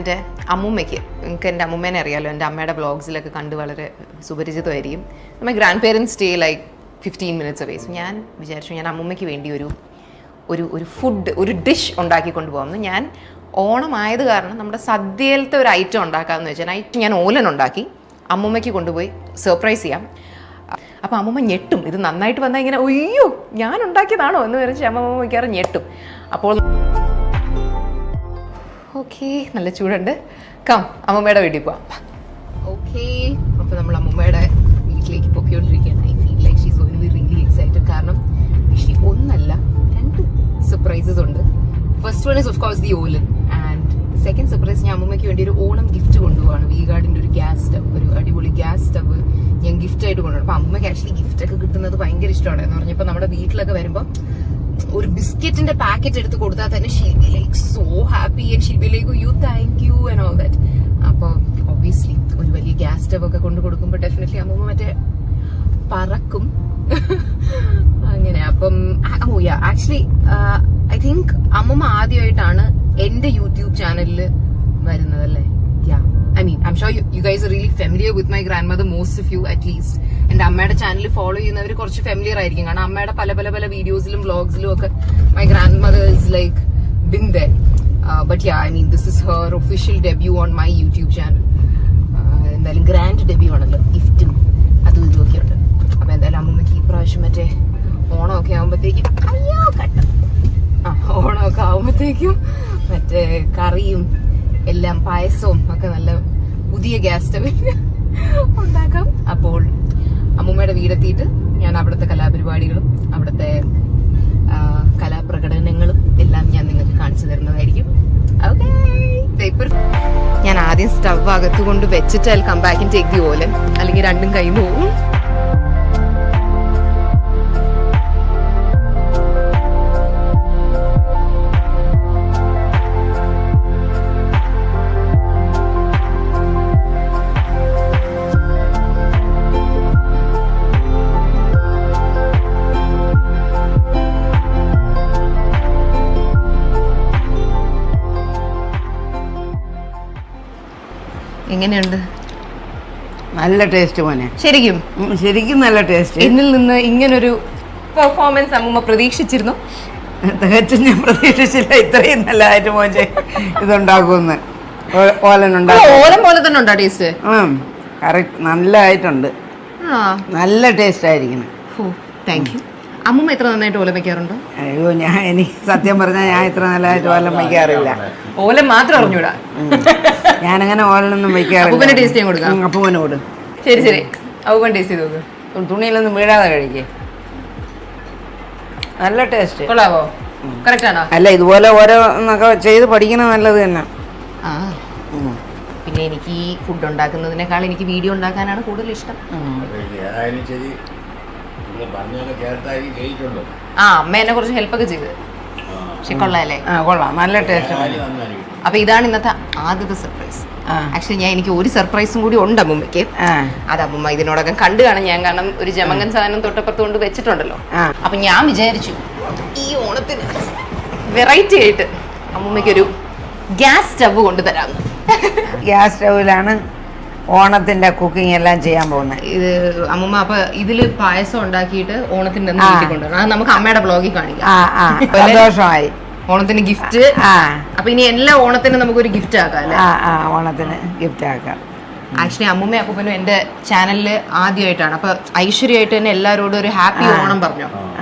എൻ്റെ അമ്മൂമ്മയ്ക്ക്, നിങ്ങൾക്ക് എൻ്റെ അമ്മൂമ്മേനെ അറിയാമല്ലോ, എൻ്റെ അമ്മയുടെ വ്ളോഗ്സിലൊക്കെ കണ്ട് വളരെ സുപരിചിതമായിരിക്കും. നമ്മൾ grand parents stay like 15 minutes away. So ഞാൻ വിചാരിച്ചു ഞാൻ അമ്മൂമ്മയ്ക്ക് വേണ്ടി ഒരു ഫുഡ്, ഒരു ഡിഷ് ഉണ്ടാക്കിക്കൊണ്ട് പോകുന്നു. ഞാൻ ഓണമായത് കാരണം നമ്മുടെ സദ്യയിലത്തെ ഒരു ഐറ്റം ഉണ്ടാക്കാമെന്ന് വെച്ചാൽ നൈറ്റ് ഞാൻ ഓലൻ ഉണ്ടാക്കി അമ്മൂമ്മയ്ക്ക് കൊണ്ടുപോയി സർപ്രൈസ് ചെയ്യാം. അപ്പോൾ അമ്മൂമ്മ ഞെട്ടും, ഇത് നന്നായിട്ട് വന്നാൽ ഇങ്ങനെ അയ്യോ ഞാൻ ഉണ്ടാക്കിയതാണോ എന്ന് വിചാരിച്ച് അമ്മൂമ്മ മിക്കവാറും ഞെട്ടും. അപ്പോൾ ഓക്കെ, നല്ല ചൂടുണ്ട്, കം അമ്മൂമ്മയുടെ വീട്ടിൽ പോവാം. ഓക്കെ, അപ്പോൾ നമ്മൾ അമ്മൂമ്മയുടെ വീട്ടിലേക്ക് പൊക്കിക്കൊണ്ടിരിക്കുകയാണ്. I feel like she's going to be really excited. കാരണം ഷീ ഒന്നല്ല 2 സർപ്രൈസസ് ഉണ്ട്. First one is of course the olan, and second surprise ഞാൻ അമ്മൂമ്മയ്ക്ക് വേണ്ടി ഒരു ഓണം ഗിഫ്റ്റ് കൊണ്ടുപോവാണ്. വി ഗാർഡിൻ്റെ ഒരു ഗ്യാസ് സ്റ്റവ്, ഒരു അടിപൊളി ഗ്യാസ് സ്റ്റവ് ഞാൻ ഗിഫ്റ്റ് ആയിട്ട് കൊണ്ടുപോകണം. അപ്പോൾ അമ്മയ്ക്ക് ആക്ച്വലി ഗിഫ്റ്റ് ഒക്കെ കിട്ടുന്നത് ഭയങ്കര ഇഷ്ടമാണ്. എന്ന് പറഞ്ഞപ്പോൾ നമ്മുടെ വീട്ടിലൊക്കെ വരുമ്പോൾ ഒരു ബിസ്ക്കറ്റിന്റെ പാക്കറ്റ് എടുത്ത് കൊടുത്താൽ തന്നെ she'll be like so happy and she'll be like you thank you and all that. അപ്പോൾ ഒബ്വിയസ്ലി ഒരു വലിയ ഗ്യാസ് സ്റ്റവ് ഒക്കെ കൊണ്ട് കൊടുക്കുമ്പോൾ ഡെഫിനറ്റ്ലി അമ്മൂമ്മ മറ്റേ പറക്കും അങ്ങനെ. അപ്പം ആക്ച്വലി ഐ തിങ്ക് അമ്മൂമ്മ ആദ്യമായിട്ടാണ് എന്റെ യൂട്യൂബ് ചാനലിൽ വരുന്നത് അല്ലേ? I mean, I'm sure you guys are really familiar with my grandmother, most of you at least. And അമ്മയുടെ ചാനൽ ഫോളോ ചെയ്യുന്നവർ കുറച്ച് ഫെമിലിയർ ആയിരിക്കും. കാരണം അമ്മയുടെ പല വീഡിയോസിലും വ്ളോഗ്സിലും ഒക്കെ my grandmother is like been there. But yeah, I mean, this is her official debut on my YouTube channel. എന്തായാലും ഗ്രാൻഡ് ഡെബ്യൂ ആണല്ലോ, ഗിഫ്റ്റും അതും ഇതും ഒക്കെ ഉണ്ട്. അപ്പൊ എന്തായാലും അമ്മമ്മക്ക് ഈ പ്രാവശ്യം മറ്റേ ഓണമൊക്കെ ആകുമ്പോഴത്തേക്കും ഓണമൊക്കെ ആകുമ്പോഴത്തേക്കും മറ്റേ കറിയും എല്ലാം പായസവും ഒക്കെ നല്ല പുതിയ ഗ്യാസ് സ്റ്റവിൽ ഉണ്ടാക്കാം. അപ്പോൾ അമ്മൂമ്മയുടെ വീടെത്തിയിട്ട് ഞാൻ അവിടുത്തെ കലാപരിപാടികളും അവിടുത്തെ കലാപ്രകടനങ്ങളും എല്ലാം ഞാൻ നിങ്ങൾക്ക് കാണിച്ചു തരുന്നതായിരിക്കും. ഓക്കേ, ഞാൻ ആദ്യം സ്റ്റവ് അകത്ത് കൊണ്ട് വെച്ചിട്ട് I come back and take the olan, അല്ലെങ്കിൽ രണ്ടും കൈ പോകും. എങ്ങനെയുണ്ട്? നല്ല ടേസ്റ്റ് മോനെ, ശരിക്കും നല്ല ടേസ്റ്റ്. എന്നിൽ നിന്ന് ഇങ്ങനൊരു പെർഫോമൻസ് അമ്മൂമ്മ പ്രതീക്ഷിച്ചിരുന്നു? തികച്ചും ഞാൻ പ്രതീക്ഷിച്ചില്ല ഇത്രയും നല്ലതായിട്ട് മോനെ ഇതുണ്ടാക്കുമെന്ന്. ഓലം പോലെ തന്നെ ഉണ്ടോ ടേസ്റ്റ്? കറക്റ്റ്, നല്ലതായിട്ടുണ്ട്, നല്ല ടേസ്റ്റ് ആയിരിക്കണം. Thank you. അമ്മൂമ്മ എത്ര നന്നായിട്ട് ഓലം വയ്ക്കാറുണ്ടോ? അയ്യോ, എനിക്ക് സത്യം പറഞ്ഞാൽ ഞാൻ ഇത്ര നല്ലതായിട്ട് ഓലം വയ്ക്കാറില്ല. ഓലം മാത്രം അറിഞ്ഞൂടാ, ഞാനങ്ങനെ ഓലൊന്നും വയ്ക്കാറില്ല. ടേസ്റ്റ് ചെയ്യാൻ കൊടുക്കാം, അപ്പൂവന് കൊടു. ശരി അപ്പൂപ്പൻ ടേസ്റ്റ് ചെയ്ത് നോക്ക്. തുണിയിലൊന്നും വീഴാതെ കഴിക്കേ, നല്ല ടേസ്റ്റ്. കൊള്ളാവോ? കറക്റ്റ് ആണോ? അല്ല, ഇതുപോലെ ഓരോന്നൊക്കെ ചെയ്ത് പഠിക്കുന്നത് നല്ലത് തന്നെ. പിന്നെ എനിക്ക് ഈ ഫുഡ് ഉണ്ടാക്കുന്നതിനേക്കാൾ എനിക്ക് വീഡിയോ ഉണ്ടാക്കാനാണ് കൂടുതൽ ഇഷ്ടം. അമ്മ എന്നെ കുറച്ച് ഹെൽപ്പൊക്കെ ചെയ്ത്, പക്ഷെ കൊള്ളാല്ലേ? കൊള്ളാം, നല്ല ടേസ്റ്റ്. അപ്പൊ ഇതാണ് ഇന്നത്തെ ആദ്യത്തെ സർപ്രൈസ്. ആക്ച്വലി എനിക്ക് ഒരു സർപ്രൈസും കൂടി ഉണ്ട് അമ്മൂമ്മയ്ക്ക്. അത് അമ്മൂമ്മ ഇതിനോടൊക്കെ കണ്ടു കാണാൻ ഞാൻ, കാരണം ഒരു ജമങ്കൻ സാധനം തൊട്ടപ്പുറത്ത് കൊണ്ട് വെച്ചിട്ടുണ്ടല്ലോ. അപ്പൊ ഞാൻ വിചാരിച്ചു ഈ ഓണത്തിന് വെറൈറ്റി ആയിട്ട് അമ്മൂമ്മയ്ക്കൊരു ഗ്യാസ് സ്റ്റവ് കൊണ്ടുതരാം. ഗ്യാസ് സ്റ്റവിലാണ് ഓണത്തിന്റെ കുക്കിംഗ് എല്ലാം ചെയ്യാൻ പോകുന്നത്. ഇത് അമ്മൂമ്മ അപ്പൊ ഇതില് പായസം ഉണ്ടാക്കിയിട്ട് ഓണത്തിന്റെ കൊണ്ടുവരണം. അത് നമുക്ക് അമ്മയുടെ ബ്ലോഗിൽ കാണിക്കാം. സന്തോഷമായി. ഓണത്തിന് ഗിഫ്റ്റ്. അപ്പൊ ഇനി എല്ലാ ഓണത്തിനും നമുക്കൊരു ഗിഫ്റ്റ് ആക്കാം അല്ലേ? ഓണത്തിന് ഗിഫ്റ്റ് ആക്കാം. ആക്ച്വലി അമ്മൂമ്മ അപ്പൂപ്പനും എന്റെ ചാനലില് ആദ്യമായിട്ടാണ്. അപ്പൊ ഐശ്വര്യമായിട്ട് തന്നെ എല്ലാവരോടും ഒരു ഹാപ്പി ഓണം പറഞ്ഞോ.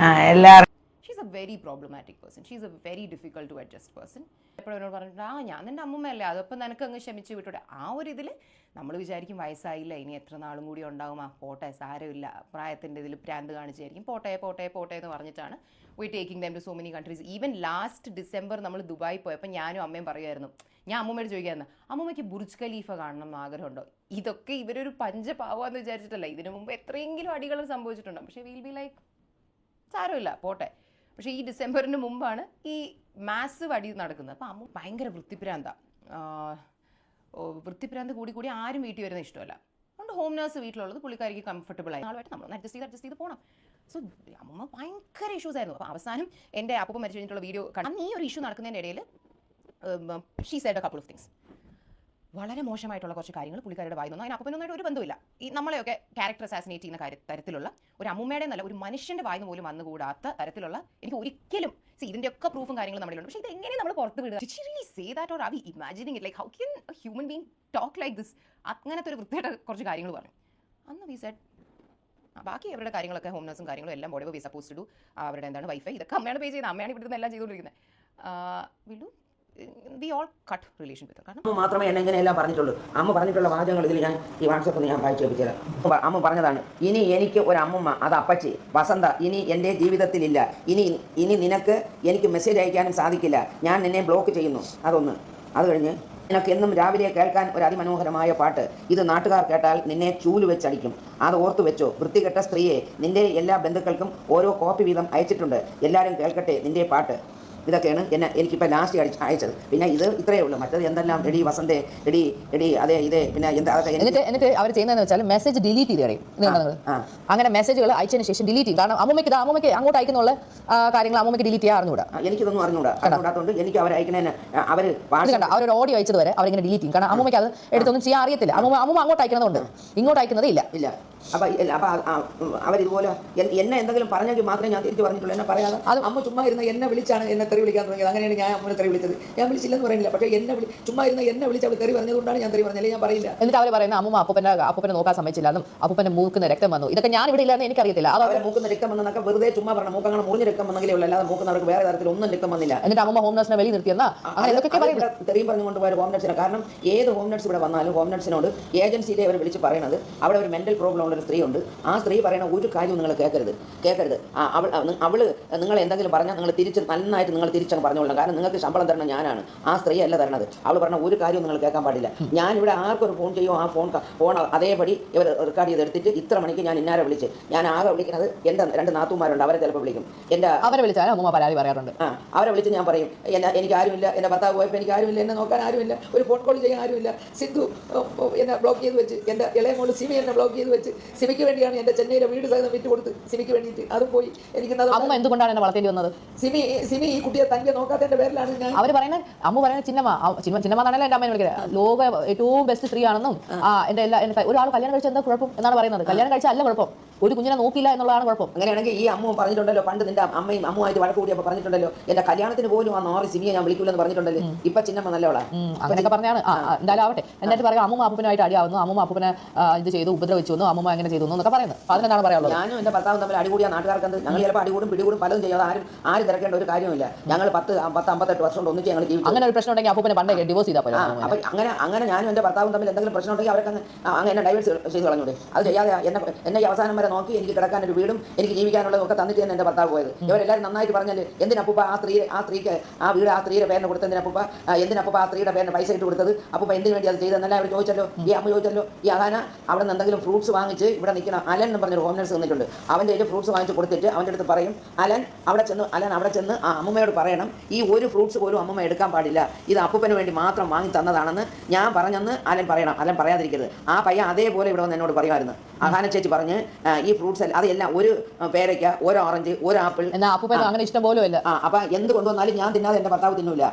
എല്ലാവരും she's a very problematic person, she's a very difficult to adjust person. എപ്പോഴും എന്നോട് പറഞ്ഞിട്ട് ഞാൻ നിന്റെ അമ്മൂമ്മയല്ലേ, അതപ്പം നിനക്ക് അങ്ങ് ക്ഷമിച്ച് വിട്ടൂടെ. ആ ഒരു ഇതിൽ നമ്മൾ വിചാരിക്കും വയസ്സായില്ല, ഇനി എത്ര നാളും കൂടി ഉണ്ടാവും, പോട്ടെ സാരമില്ല, പ്രായത്തിൻ്റെ ഇതിൽ പ്രാന്ത് കാണിച്ചായിരിക്കും, പോട്ടെ പോട്ടെ പോട്ടെ എന്ന് പറഞ്ഞിട്ടാണ് we taking them to so many countries. Even last December നമ്മൾ ദുബായി പോയപ്പോൾ ഞാനും അമ്മയും പറയുമായിരുന്നു, ഞാൻ അമ്മൂമ്മയോട് ചോദിക്കായിരുന്നു, അമ്മൂമ്മയ്ക്ക് ബുർജ് ഖലീഫ കാണണം എന്ന് ആഗ്രഹമുണ്ടോ? ഇതൊക്കെ ഇവരൊരു പഞ്ചപാവാന്ന് വിചാരിച്ചിട്ടല്ല, ഇതിനു മുമ്പ് എത്രയെങ്കിലും അടികളും സംഭവിച്ചിട്ടുണ്ടോ, പക്ഷേ വിൽ ബി ലൈക്ക് സാരമില്ല പോട്ടെ. പക്ഷേ ഈ ഡിസംബറിന് മുമ്പാണ് ഈ മാസീവ് അടി നടക്കുന്നത്. അപ്പോൾ അമ്മ ഭയങ്കര വൃത്തിപ്രാന്ത് കൂടി ആരും വീട്ടിൽ വരുന്ന ഇഷ്ടമല്ല. അതുകൊണ്ട് ഹോം നേഴ്സ് വീട്ടിലുള്ളത് പുള്ളിക്കാരിക്ക് കംഫർട്ടബിൾ ആയി, നാളുമായിട്ട് നമ്മൾ അഡ്ജസ്റ്റ് ചെയ്ത് പോകണം. സോ അമ്മ ഭയങ്കര ഇഷ്യൂസ് ആയിരുന്നു. അപ്പോൾ അവസാനം എൻ്റെ അപ്പൂപ്പൻ മരിച്ചു കഴിഞ്ഞിട്ടുള്ള വീഡിയോ കണ്ടാൽ ഈ ഒരു ഇഷ്യൂ നടക്കുന്നതിൻ്റെ ഇടയിൽ she said A couple of things. വളരെ മോശമായിട്ടുള്ള കുറച്ച് കാര്യങ്ങൾ പുള്ളിക്കാരുടെ വായി നിന്നു. അതിന് അപ്പനൊന്നായിട്ട് ഒരു ബന്ധമില്ല. ഈ നമ്മളെയൊക്കെ ക്യാരക്ടർ അസാസിനേറ്റ് ചെയ്യുന്ന തരത്തിലുള്ള ഒരു അമ്മൂമ്മയുടെ നല്ല ഒരു മനുഷ്യന്റെ വായിന്ന് പോലും വന്നുകൂടാത്ത തരത്തിലുള്ള എനിക്ക് ഒരിക്കലും ഇതിന്റെയൊക്കെ പ്രൂഫും കാര്യങ്ങളും നമ്മളിലുണ്ട്. പക്ഷേ ഇത് എങ്ങനെ നമ്മൾ പുറത്ത് വിടുക? Did she really say that or are we imagining it? Like how can a human being talk like this? അങ്ങനത്തെ ഒരു വൃത്തിയായിട്ട് കുറച്ച് കാര്യങ്ങൾ പറഞ്ഞു. അന്ന് വി സെഡ് ബാക്കി അവരുടെ കാര്യങ്ങളൊക്കെ ഹോം നഴ്സും കാര്യങ്ങളും എല്ലാം body we suppose to do. അവരുടെ എന്താണ് വൈഫൈ ഇതൊക്കെ അമ്മയാണ് പേ ചെയ്യുന്നത്. അമ്മയാണ് ഇവിടുന്ന് എല്ലാം ചെയ്തുകൊണ്ടിരിക്കുന്നത്. We all cut relation with. കാരണം മാത്രമേ എന്നെ ഇങ്ങനെയെല്ലാം പറഞ്ഞിട്ടുള്ളൂ. അമ്മ പറഞ്ഞിട്ടുള്ള വാചകങ്ങൾ ഇതിൽ ഞാൻ ഈ വാട്സപ്പിൽ ഞാൻ വായിച്ചു വെപ്പിച്ചത്. അമ്മ പറഞ്ഞതാണ്, ഇനി എനിക്ക് ഒരു അമ്മമ്മ, അത് അപ്പച്ചി വസന്ത ഇനി എൻ്റെ ജീവിതത്തിലില്ല. ഇനി നിനക്ക് എനിക്ക് മെസ്സേജ് അയക്കാനും സാധിക്കില്ല. ഞാൻ നിന്നെ ബ്ലോക്ക് ചെയ്യുന്നു. അതൊന്ന്. അത് കഴിഞ്ഞ് നിനക്ക് എന്നും രാവിലെ കേൾക്കാൻ ഒരു അതിമനോഹരമായ പാട്ട്. ഇത് നാട്ടുകാർ കേട്ടാൽ നിന്നെ ചൂല് വെച്ചടിക്കും. അത് ഓർത്തു വെച്ചോ. വൃത്തികെട്ട സ്ത്രീയെ, നിന്റെ എല്ലാ ബന്ധുക്കൾക്കും ഓരോ കോപ്പി വീതം അയച്ചിട്ടുണ്ട്. എല്ലാവരും കേൾക്കട്ടെ നിന്റെ പാട്ട്. ഇതൊക്കെയാണ് എനിക്കിപ്പോൾ ലാസ്റ്റ് അയച്ചത്. പിന്നെ ഇത് ഇത്രയേ ഉള്ളൂ. മറ്റത് എന്തെല്ലാം എടി വസന്തേ, എടി അതെ ഇതേ, പിന്നെ എന്താ അതൊക്കെ. എന്നിട്ട് അവർ ചെയ്യുന്നതെന്ന് വെച്ചാൽ മെസ്സേജ് ഡിലീറ്റ് ചെയ്ത് കളയും. അങ്ങനെ മെസ്സേജുകൾ അയച്ചതിന് ശേഷം ഡിലീറ്റ് ചെയ്യും. കാരണം അമ്മൂമ്മയ്ക്ക് അങ്ങോട്ട് അയക്കുന്നുള്ള കാര്യങ്ങൾ അമ്മൂമ്മയ്ക്ക് ഡിലീറ്റ് ചെയ്യാൻ അറിഞ്ഞൂടാ. എനിക്കിതൊന്നും അറിഞ്ഞൂടാത്തതുകൊണ്ട് എനിക്ക് അവർ അയക്കുന്നതിന് അവരൊരു ഓഡിയോ അയച്ചത് വരെ അവരിങ്ങനെ ഡിലീറ്റ് ചെയ്യും. കാരണം അമ്മൂമ്മയ്ക്ക് അത് എടുത്തൊന്നും ചെയ്യാൻ അറിയത്തില്ല. അമ്മൂമ്മ അങ്ങോട്ട് അയക്കുന്നതുകൊണ്ട് ഇങ്ങോട്ട് അയക്കുന്നതേ ഇല്ല. അപ്പം അവരിതുപോലെ എന്നെ എന്തെങ്കിലും പറഞ്ഞെങ്കിൽ മാത്രമേ ഞാൻ തിരിച്ചു പറഞ്ഞിട്ടുള്ളൂ. എന്നെ പറയാതെ അമ്മ ചുമ്മാ ഇരുന്ന് എന്നെ വിളിച്ചാണ് എന്നെ തെറി വിളിക്കാൻ തുടങ്ങിയത്. അങ്ങനെയാണ് ഞാൻ അമ്മനെ തെറി വിളിച്ചത്. ഞാൻ വിളിച്ചില്ലെന്ന് പറയുന്നില്ല. പക്ഷേ ചുമ്മാ ഇരുന്ന് എന്നെ വിളിച്ച് അവൾ തെറി പറഞ്ഞതുകൊണ്ടാണ് ഞാൻ തെറി പറഞ്ഞത്. ഞാൻ പറയില്ല. എന്നിട്ട് അവർ പറയുന്നത് അമ്മ അപ്പൂപ്പനെ നോക്കാൻ സമ്മതിച്ചില്ലെന്നും അപ്പൂപ്പന്റെ മൂക്കുന്ന രക്തം വന്നു. ഇതൊക്കെ ഞാൻ ഇവിടെ ഇല്ലാന്ന് എനിക്കറിയത്തില്ല. അവരെ മൂക്കുന്ന രക്തം വന്നൊക്കെ വെറുതെ ചുമ്മാ പറഞ്ഞു. മൂക്കങ്ങനെ മുറിഞ്ഞ രക്തം വന്നെങ്കിലേ ഉള്ളൂ. അല്ലാതെ മൂക്കുന്നവർക്ക് വേറെ തരത്തിൽ ഒന്നും രക്തം വന്നില്ല. എന്നിട്ട് അമ്മ ഹോം നഴ്സിനെ വെളി നിർത്തിയെന്നാ അങ്ങനെ തെറിയും പറഞ്ഞുകൊണ്ട് പോയ ഹോം നഴ്സിനെ. കാരണം ഏത് ഹോം നഴ്സ് ഇവിടെ വന്നാലും ഹോം നഴ്സിനോട് ഏജൻസിയിലെ അവർ വിളിച്ച് പറയുന്നത് അവിടെ ഒരു മെന്റൽ പ്രോബ്ലം ഉള്ള ഒരു സ്ത്രീ ഉണ്ട്. ആ സ്ത്രീ പറയുന്ന ഒരു കാര്യവും നിങ്ങൾ കേൾക്കരുത്. അവള് നിങ്ങൾ എന്തെങ്കിലും പറഞ്ഞാൽ നിങ്ങൾ നന്നായിട്ട് നിങ്ങൾ തിരിച്ചങ്ങ് പറഞ്ഞുകൊള്ളണം. കാരണം നിങ്ങൾക്ക് ശമ്പളം തരണം ഞാനാണ്, ആ സ്ത്രീ അല്ല തരണത്. അവൾ പറഞ്ഞ ഒരു കാര്യവും നിങ്ങൾ കേൾക്കാൻ പാടില്ല. ഞാനിവിടെ ആർക്കൊരു ഫോൺ ചെയ്യുമോ ആ ഫോൺ അതേപടി ഇവർ റെക്കോർഡ് ചെയ്തെടുത്തിട്ട് ഇത്ര മണിക്ക് ഞാൻ ഇന്നാരെ വിളിച്ച്, ഞാൻ ആകെ വിളിക്കുന്നത് എൻ്റെ 2 നാത്തൂമാരുണ്ട്. അവരെ ചിലപ്പോൾ വിളിക്കും. അവരെ വിളിച്ചാൽ അമ്മ പരാതി പറയാറുണ്ട്. അവരെ വിളിച്ച് ഞാൻ പറയും എനിക്ക് ആരുമില്ല, എൻ്റെ ഭർത്താവ് പോയപ്പോൾ എനിക്ക് ആരുമില്ല, എന്നെ നോക്കാൻ ആരുമില്ല, ഒരു ഫോൺ കോൾ ചെയ്യാൻ ആരുമില്ല. സിന്ധു എന്നെ ബ്ലോക്ക് ചെയ്ത് വെച്ച്, എൻ്റെ ഇളയ മോള് സിമി എന്നെ ബ്ലോക്ക് ചെയ്ത് വെച്ച്, സിമിക്ക് വേണ്ടിയാണ് എൻ്റെ ചെന്നൈയിലെ വീട് സഹിതം വിറ്റ് കൊടുത്ത് സിമിക്ക് വേണ്ടിയിട്ട്. അതും പോയി. എനിക്ക് അമ്മ എന്തുകൊണ്ടാണ് എന്നെ വളർത്തേണ്ടി വന്നത്? സിമി ഈ കുട്ടിയെ തന്നെ നോക്കാത്തതിന്റെ പേരിലാണ് ഞാൻ. അവർ പറയുന്നത് അമ്മ പറയുന്നത് ചിന്നമ്മ എൻ്റെ അമ്മയെ വിളിക്കുന്നത് ലോക ഏറ്റവും ബെസ്റ്റ് സ്ത്രീ ആണെന്നും എൻ്റെ ഒരാൾ കല്യാണം കഴിച്ചാൽ എന്താ കുഴപ്പം എന്നാണ് പറയുന്നത്. കല്യാണം കഴിച്ചാൽ അല്ല കുഴപ്പം, ഒരു കുഞ്ഞിനെ നോക്കില്ല എന്നുള്ളതാണ് കുഴപ്പം. അങ്ങനെയാണെങ്കിൽ ഈ അമ്മ പറഞ്ഞിട്ടുണ്ടല്ലോ, പണ്ട് നിന്റെ അമ്മയും അമ്മുമായിട്ട് വഴക്ക് കൂടിയപ്പോൾ പറഞ്ഞിട്ടുണ്ടല്ലോ, എൻ്റെ കല്യാണത്തിന് പോലും ആ 4 സിമിയെ ഞാൻ വിളിക്കൂലെന്ന് പറഞ്ഞിട്ടുണ്ടല്ലോ. ഇപ്പൊ ചിന്നമ്മ നല്ലവളാണ് അങ്ങനെയൊക്കെ പറഞ്ഞാണ്. എന്തായാലും ആവട്ടെ. എന്നിട്ട് പറയാം അമ്മ അപ്പൂപ്പനായിട്ട് അടിയാവുന്നു, അമ്മ അപ്പൂപ്പനെ ഇത് ചെയ്തു, ഉപദ്രവിച്ചു വന്നു, അമ്മ എങ്ങനെ ചെയ്തു എന്നൊക്കെ പറയുന്നത്. അതിനെന്താണ് പറയാനുള്ളത്? ഞാനും എൻ്റെ ഭർത്താവും തമ്മിൽ അടികൂടിയ നാട്ടുകാർക്ക് ഞങ്ങൾ ചിലപ്പോൾ അടികൂടും പിടികൂടും പലതും ചെയ്യാതെ ആരും തിരക്കേണ്ട ഒരു കാര്യമില്ല. ഞങ്ങൾ 10-58 വർഷം കൊണ്ട് ഒന്നിച്ച് ഞങ്ങൾ ജീവിച്ചു. അങ്ങനെ ഒരു പ്രശ്നം ഉണ്ടെങ്കിൽ അപ്പൂപ്പനെ പണ്ടേ ഡിവോഴ്സ് ചെയ്താൽ പോലെ. അപ്പം അങ്ങനെ ഞാനും എൻ്റെ ഭർത്താവും തമ്മിൽ എന്തെങ്കിലും പ്രശ്നം ഉണ്ടെങ്കിൽ അവർക്ക് അങ്ങനെ എന്നെ ഡൈവേഴ്സ് ചെയ്ത് കളഞ്ഞൂടെ? അത് ചെയ്യാതെ എന്നെ അവസാനം വരെ നോക്കി എനിക്ക് കിടക്കാൻ ഒരു വീടും എനിക്ക് ജീവിക്കാനുള്ളതൊക്കെ തന്നിട്ട് തന്നെ എൻ്റെ ഭർത്താവ് പോയത്. ഇവരെല്ലാവരും നന്നായിട്ട് പറഞ്ഞാൽ എന്തിനപ്പൂപ്പ ആ സ്ത്രീക്ക് ആ വീട് ആ സ്ത്രീയുടെ പേരിന് കൊടുത്തതിനപ്പൂപ്പ എന്തിനപ്പൂപ്പ ആ സ്ത്രീയുടെ പേരിന് പൈസ ഇട്ട് കൊടുത്തത്? അപ്പൂപ്പ എന്തിനു വേണ്ടി അത് ചെയ്തതെന്നല്ല അവർ ചോദിച്ചല്ലോ. ഈ അമ്മ ചോദിച്ചല്ലോ. ഈ അഹാന അവിടെ നിന്ന് എന്തെങ്കിലും ഫ്രൂട്ട്സ് വാങ്ങിച്ച് ഇവിടെ നിൽക്കണം. അലൻ എന്ന് പറഞ്ഞൊരു ഹോം നഴ്സ് വന്നിട്ടുണ്ട്. അവൻ്റെ കയ്യിൽ ഫ്രൂട്ട്സ് വാങ്ങിച്ച് കൊടുത്തിട്ട് അവൻ്റെ അടുത്ത് പറയും അലൻ അവിടെ ചെന്ന് ആ അമ്മമ്മയോട് പറയണം ഈ ഒരു ഫ്രൂട്ട്സ് പോലും അമ്മമ്മ എടുക്കാൻ പാടില്ല, ഇത് അപ്പൂപ്പന് വേണ്ടി മാത്രം വാങ്ങി തന്നതാണെന്ന് ഞാൻ പറഞ്ഞെന്ന് അലൻ പറയണം. അലൻ പറയാതിരിക്കരുത്. ആ പയ്യൻ അതേപോലെ ഇവിടെ വന്ന് എന്നോട് പറയുമായിരുന്നു. അഹാന ചേച്ചി പറഞ്ഞ് ഈ ഫ്രൂട്ട്സ് അതെല്ലാം ഒരു പേരയ്ക്ക, ഒരു ഓറഞ്ച്, ഒരു ആപ്പിൾ, അങ്ങനെ ഇഷ്ടം പോലും അല്ല. അപ്പം എന്ത് കൊണ്ടുവന്നാലും ഞാൻ തിന്നാതെ എൻ്റെ ഭർത്താവ് തിന്നൂല.